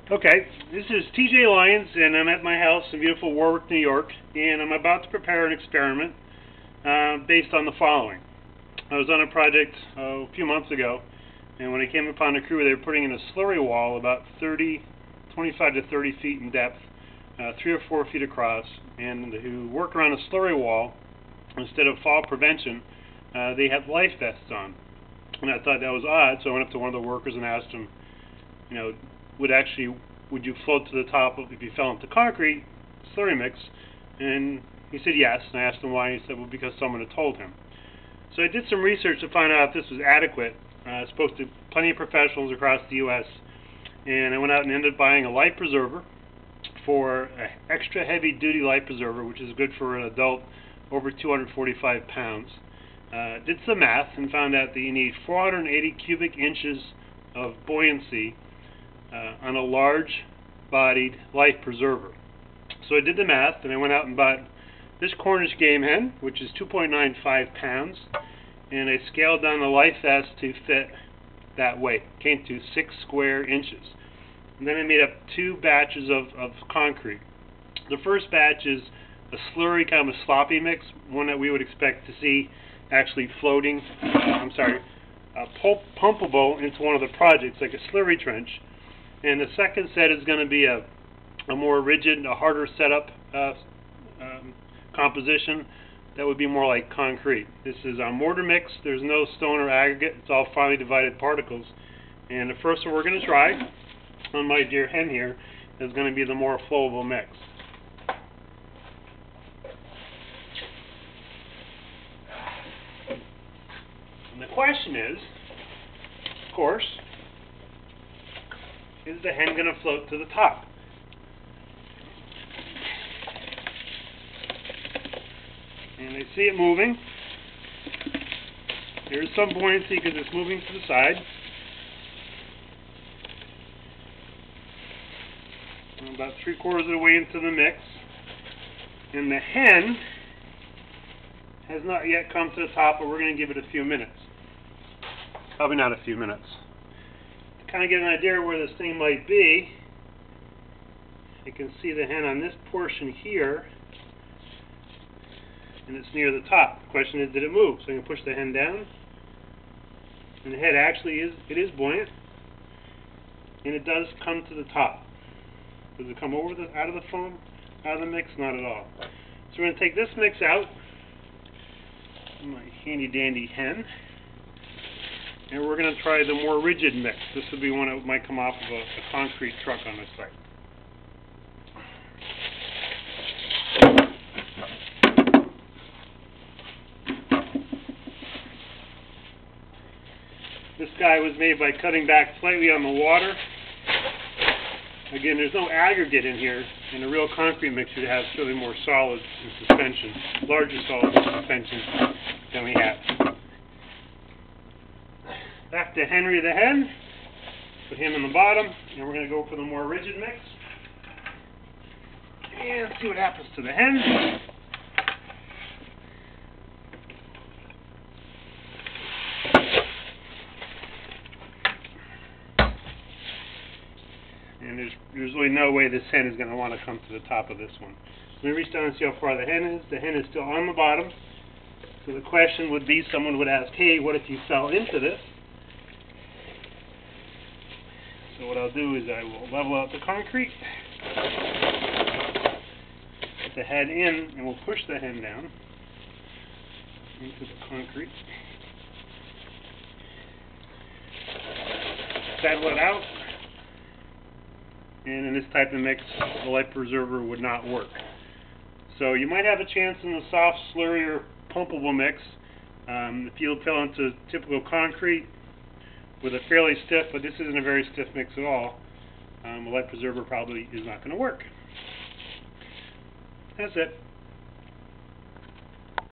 Okay, this is TJ Lyons, and I'm at my house in beautiful Warwick, New York, and I'm about to prepare an experiment based on the following. I was on a project a few months ago, and when I came upon a crew, they were putting in a slurry wall about 25 to 30 feet in depth, 3 or 4 feet across, and to work around a slurry wall, instead of fall prevention, they had life vests on. And I thought that was odd, so I went up to one of the workers and asked him, would you float to the top if you fell into concrete slurry mix? And he said yes, and I asked him why, and he said, well, because someone had told him. So I did some research to find out if this was adequate. I spoke to plenty of professionals across the U.S., and I went out and ended up buying a life preserver for an extra heavy-duty life preserver, which is good for an adult over 245 pounds. Did some math and found out that you need 480 cubic inches of buoyancy on a large-bodied life preserver. So I did the math, and I went out and bought this Cornish game hen, which is 2.95 pounds, and I scaled down the life vest to fit that weight. It came to 6 square inches. And then I made up 2 batches of concrete. The first batch is a slurry, kind of a sloppy mix, one that we would expect to see actually floating, pumpable into one of the projects, like a slurry trench. And the second set is going to be a more rigid, a harder setup composition that would be more like concrete. This is a mortar mix. There's no stone or aggregate. It's all finely divided particles. And the first one we're going to try on my dear hen here is going to be the more flowable mix. And the question is, of course, is the hen going to float to the top? And I see it moving. There is some buoyancy because it's moving to the side. I'm about 3/4 of the way into the mix. And the hen has not yet come to the top, but we're going to give it a few minutes. Probably not a few minutes. To kind of get an idea where this thing might be, you can see the hen on this portion here, and it's near the top. The question is, did it move? So I'm going to push the hen down, and the head actually is buoyant, and it does come to the top. Does it come over out of the foam, out of the mix? Not at all. So we're going to take this mix out, my handy dandy hen, and we're going to try the more rigid mix. This would be one that might come off of a concrete truck on this site. This guy was made by cutting back slightly on the water. Again, there's no aggregate in here. In a real concrete mix, you'd have certainly more solids in suspension, larger solids in suspension than we have. Back to Henry the hen. Put him in the bottom, and we're going to go for the more rigid mix. And see what happens to the hen. And there's really no way this hen is going to want to come to the top of this one. So we reach down and see how far the hen is. The hen is still on the bottom. So the question would be, someone would ask, hey, what if you fell into this? So what I'll do is I will level out the concrete, put the head in, and we'll push the hen down into the concrete. Settle it out. And in this type of mix, the life preserver would not work. So you might have a chance in the soft, slurry, or pumpable mix. If you fell into typical concrete with a fairly stiff, but this isn't a very stiff mix at all, the life preserver probably is not going to work. That's it.